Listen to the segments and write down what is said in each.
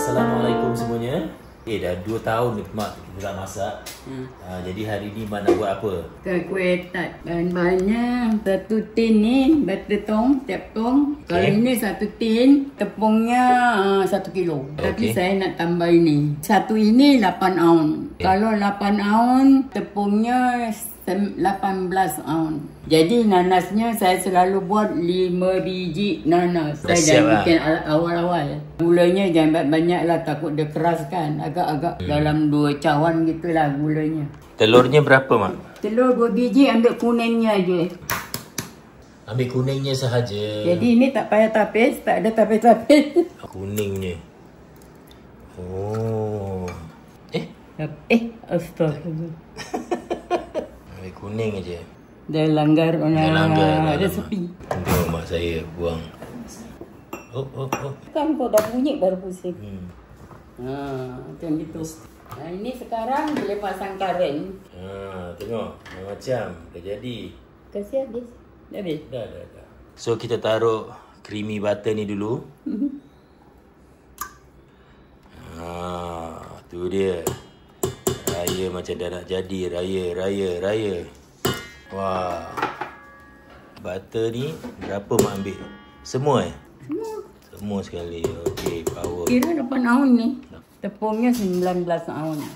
Assalamualaikum semuanya. Dah 2 tahun Mak kita tak masak. Jadi hari ni Mak nak buat apa? Kuih tart. Bahan-bahannya satu tin ni butter tong, tiap tong. Kalau ini satu tin, tepungnya 1 kilo. Tapi saya nak tambah ini. Satu ini 8 ounce. Kalau 8 ounce, tepungnya 18 ounce. Jadi nanasnya saya selalu buat 5 biji nanas. Saya dah bikin awal-awal. Gulanya jangan banyak lah, takut dia keras kan. Agak-agak dalam 2 cawan gitulah gulanya. Telurnya berapa Mak? Telur 2 biji, ambil kuningnya aje. Ambil kuningnya sahaja. Jadi ini tak payah tapis, tak ada tapis-tapis. Kuningnya. Oh. Astagfirullah. Ambil kuning aja. Dah langgar Langgar resepi. Tengok mak saya buang. Kan kau dah bunyi baru pusing. Macam gitu. Ini sekarang boleh pasang karen. Tengok macam dah jadi. Kasih habis. Dah habis? Dah. So kita taruh creamy butter ni dulu. Tu dia. Raya macam dah nak jadi. Raya. Wah. Butter ni berapa Mak ambil? Semua Semua sekali. Okey, power. Kira 8 ounce ni. Tepungnya 19 ounce.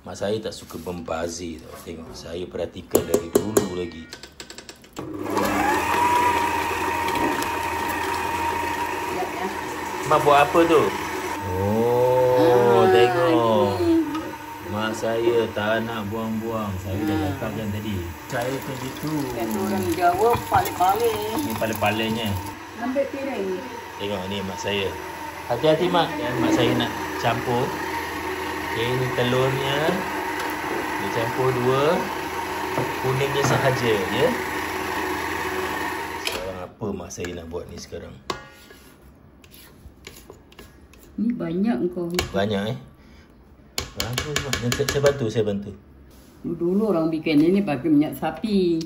Mak saya tak suka membazir tau. Tengok, saya perhatikan dari dulu lagi. Mak buat apa tu? Tengok. Mak saya tak nak buang-buang. Saya dah cakapkan tadi. Saya macam gitu. Kan orang Jawa pale-pale. Ni pale-palenya. Ambil piring. Tengok ni mak saya. Hati-hati mak. Mak saya nak campur. Okey, ni telurnya. Dia campur 2. Kuningnya sahaja ya. Sekarang apa mak saya nak buat ni sekarang? Ni banyak kau. Banyak Bagus mak. Saya bantu. Dulu orang bikin ini pakai minyak sapi.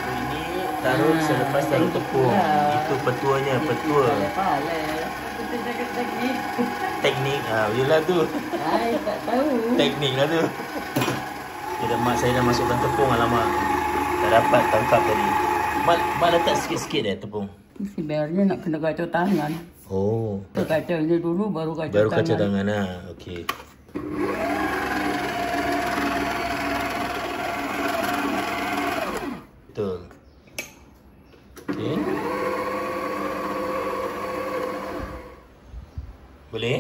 Ini taruh selepas taruh tepung. Itu petuanya, petua. Kita jaga teknik. Teknik. Yelah tu. Saya tak tahu. Teknik lah tu. Mak saya dah masukkan tepung. Alamak. Tak dapat tangkap tadi. Mak letak sikit-sikit tepung. Sebenarnya nak kena kacau tangan. Kacau ni dulu baru kacau tangan. Baru kacau tangan Okey. Betul. Okey. Boleh?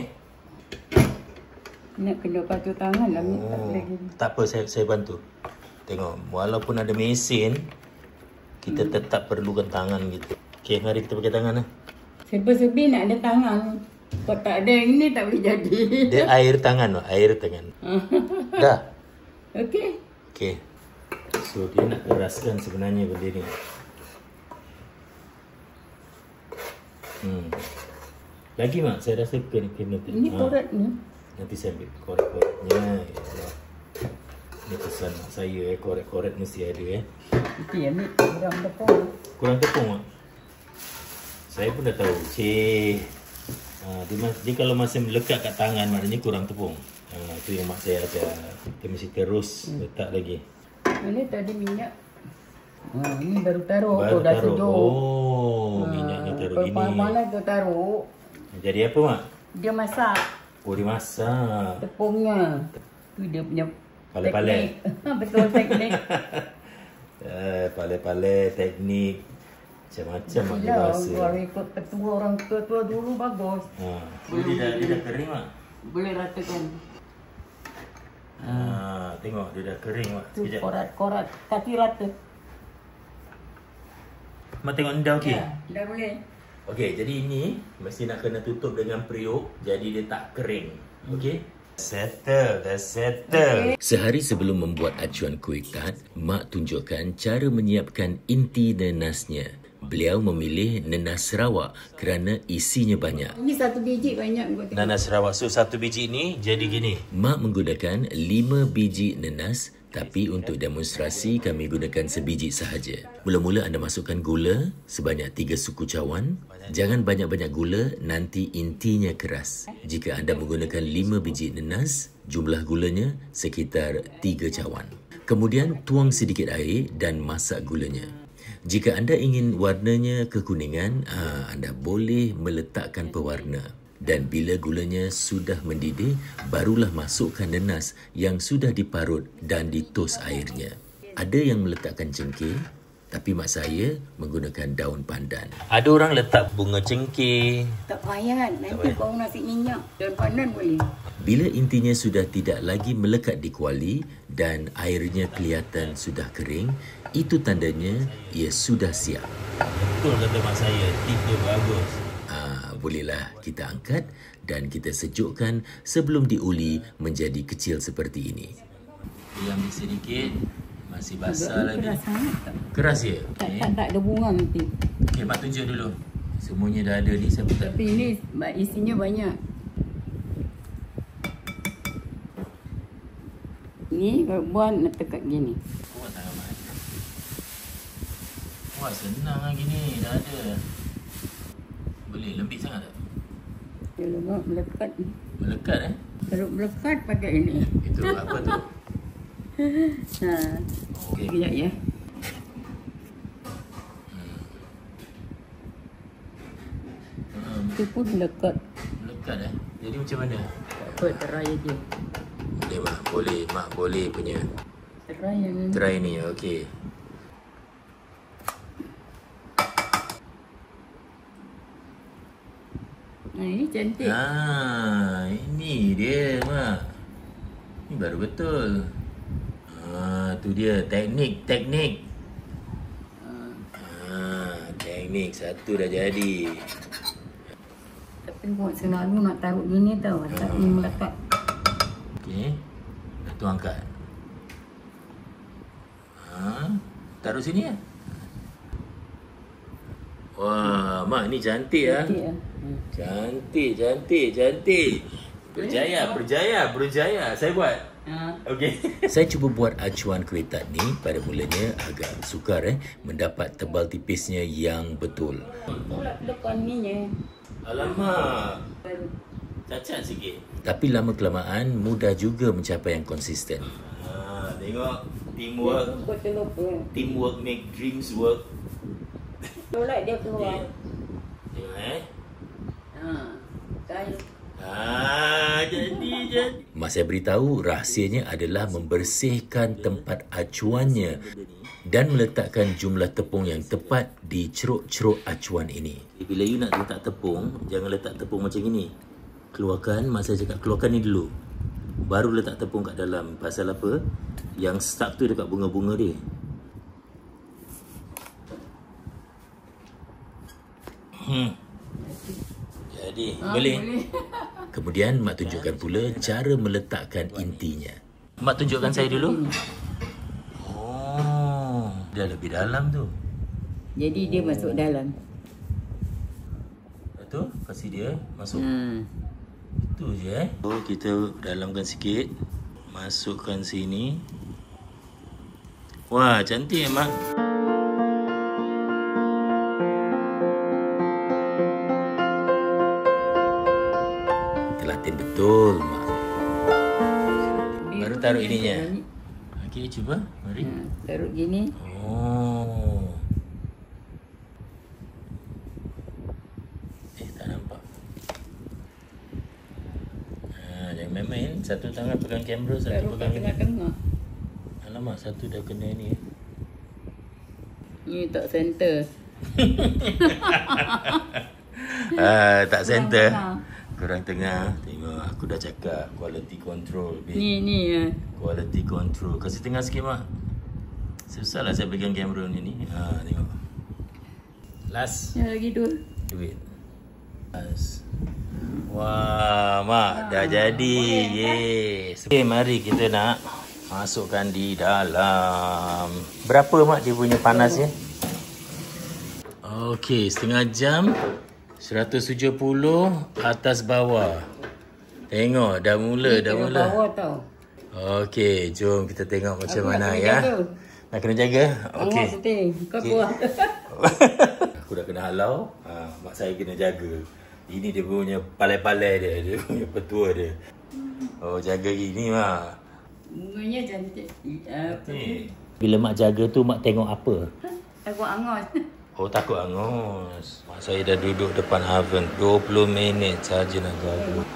Nak kena kacau tangan lah. Tak apa, saya bantu. Tengok, walaupun ada mesin, kita tetap perlukan tangan gitu. Okey, mari kita pakai tangan Serba-serbi nak ada tangan. Kalau tak ada yang ni tak boleh jadi. Dia air tangan. Dah? Okey. So, dia nak keraskan sebenarnya benda ni. Lagi mak, saya rasa kena. Ini korek ni. Nanti saya ambil korek-koreknya. Ini pesan mak saya korek-korek mesti ada Nanti ambil kurang tepung. Kurang tepung mak? Saya pun dah tahu. Dia kalau masih melekat kat tangan, maknanya kurang tepung. Itu yang mak saya ajar. Kita mesti terus letak lagi. Ini tadi minyak. Ini baru taruh. Dah sejuk. Minyaknya taruh gini. Mana tu taruh? Jadi apa mak? Dia masak. Dia masak. Tepungnya. Tu dia punya pale-pale. Betul, teknik. Pale-pale, teknik. Macam-macam mak dia rasa. Kalau ikut petua orang tua-tua dulu bagus. Dia dah kering mak? Boleh ratakan. Tengok dia dah kering mak. Sekejap. Korat-korat. Kaki rata. Mak tengok ni dah okey? Dah boleh. Okey, jadi ini mesti nak kena tutup dengan periuk. Jadi dia tak kering. Okey? Dah settle. Sehari sebelum membuat acuan kuih tart, Mak tunjukkan cara menyiapkan inti nanasnya. Beliau memilih nanas Sarawak kerana isinya banyak. Ini 1 biji banyak. Nanas Sarawak. So 1 biji ni jadi gini. Mak menggunakan 5 biji nanas Tapi untuk demonstrasi, kami gunakan sebiji sahaja. Mula-mula anda masukkan gula sebanyak 3 suku cawan. Jangan banyak-banyak gula, nanti intinya keras. Jika anda menggunakan 5 biji nenas, jumlah gulanya sekitar 3 cawan. Kemudian tuang sedikit air dan masak gulanya. Jika anda ingin warnanya kekuningan, anda boleh meletakkan pewarna. Dan bila gulanya sudah mendidih, barulah masukkan nenas yang sudah diparut dan ditos airnya. Ada yang meletakkan cengkeh, tapi mak saya menggunakan daun pandan. Ada orang letak bunga cengkeh. Tak payah, nanti bau nasi minyak. Daun pandan boleh. Bila intinya sudah tidak lagi melekat di kuali dan airnya kelihatan sudah kering, itu tandanya ia sudah siap. Betul kata mak saya, tip dia bagus. Bolehlah kita angkat dan kita sejukkan sebelum diuli menjadi kecil seperti ini. Diam sedikit, masih basah lagi. Keras sangat tak? Keras ya? Tak ada bunga nanti. Okey, mak tunjuk dulu. Semuanya dah ada ni, saya pun tak. Tapi ini isinya banyak. Ni kalau buat nak tekat gini. Buat tak amat. Wah, senang lah gini, dah ada. Boleh, lembik sangat tak? Kalau buat melekat. Melekat Kalau melekat pakai ini. Itu apa tu? Okey. Sekejap ya. Itu pun melekat. Melekat Jadi macam mana? Tak apa, try aja. Boleh mak, boleh. Mak boleh punya. Try yang ini. Try ni, okey. Ini cantik. Ini dia mak. Ini baru betul. Tu dia teknik. Teknik satu dah jadi. Tapi buat selalu nak taruh gini tau. Tak ni melekat. Okey. Tu angkat. Taruh sini ya. Wah, mak ni cantik ah. Cantik. Berjaya. Saya buat. Okey. Saya cuba buat acuan kuih tart ni. Pada mulanya agak sukar mendapat tebal tipisnya yang betul. Tolak depan ni je. Alamak. Cacat sikit. Tapi lama kelamaan mudah juga mencapai yang konsisten. Tengok teamwork. Teamwork make dreams work. Tolak dia keluar. Tengok Jadi. Mas saya beritahu rahsianya adalah membersihkan tempat acuannya dan meletakkan jumlah tepung yang tepat di ceruk-ceruk acuan ini. Bila you nak letak tepung, jangan letak tepung macam ini. Keluarkan, mas saya cakap keluarkan ni dulu. Baru letak tepung kat dalam. Pasal apa? Yang stuck tu dekat bunga-bunga dia. Jadi, boleh. Kemudian mak tunjukkan pula cara meletakkan intinya. Mak tunjukkan saya dulu. Dah lebih dalam tu. Jadi dia masuk dalam. Betul? Kasih dia masuk. Itu je kita dalamkan sikit. Masukkan sini. Wah, cantik mak. Telaten betul mak. Baru taruh ininya. Okey, cuba. Mari. Taruh gini. Tak nampak. Jangan main-main. Satu tangan pegang kamera, satu Taruh pegang tengah-tengah. Alamak, satu dah kena ni. Ni tak center. Tak center. Kurang tengah. Tengok, aku dah cakap quality control. Ni ya. Quality control. Kasih tengah sikit mak. Susah lah saya pegang kamera ni. Tengok. Last. Ya lagi dua. Wait. Last. Wah, mak dah jadi. Yes. Okay, mari kita nak masukkan di dalam. Berapa mak dia punya panasnya? Okey, setengah jam. 170 atas bawah. Tengok dah mula. Bawah tau. Okey, jom kita tengok macam mana nak ya. jaga. Nak kena jaga? Okey. Okey. Kau kuat. Aku dah kena halau, mak saya kena jaga. Ini dia punya palai-palai dia punya petua dia. Oh, jaga gini mak. Bunganya cantik. Bila mak jaga tu, mak tengok apa? Takut angus. Oh, takut angus. Mak saya dah duduk depan oven 20 minit saja nak jaga.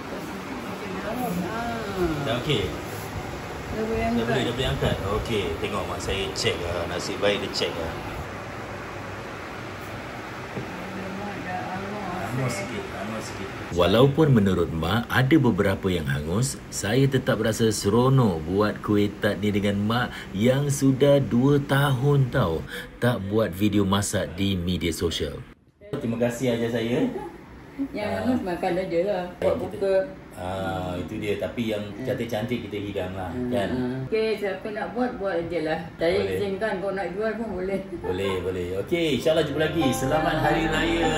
Dah okey? Dah boleh Dah boleh angkat? Okey, tengok mak saya check lah. Nasib baik dia check lah. Hangus sikit. Walaupun menurut mak ada beberapa yang hangus, saya tetap rasa seronok buat kuih tart ni dengan mak yang sudah 2 tahun tau tak buat video masak di media sosial. Terima kasih aja saya. Yang hangus makan aja lah. Buat buka. Itu dia. Tapi yang cantik-cantik kita hidang lah kan. Okey, siapa nak buat aje lah. Saya izinkan kau nak jual pun boleh. Boleh. Okey, insyaAllah jumpa lagi. Selamat Hari Raya.